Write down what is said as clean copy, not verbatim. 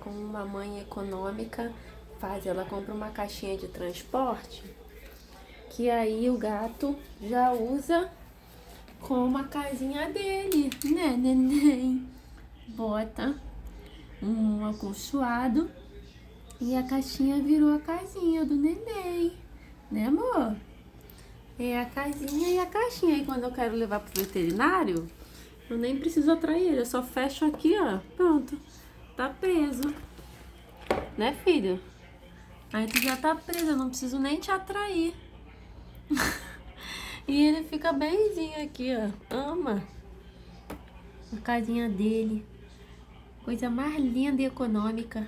como uma mãe econômica faz, ela compra uma caixinha de transporte, que aí o gato já usa como a casinha dele, né, neném? Bota um acolchoado e a caixinha virou a casinha do neném, né, amor? É a casinha e a caixinha. E quando eu quero levar pro veterinário, eu nem preciso atrair ele, eu só fecho aqui, ó. Pronto, tá preso. Né, filho? Aí tu já tá preso, eu não preciso nem te atrair. E ele fica benzinho aqui, ó. Ama a casinha dele. Coisa mais linda e econômica.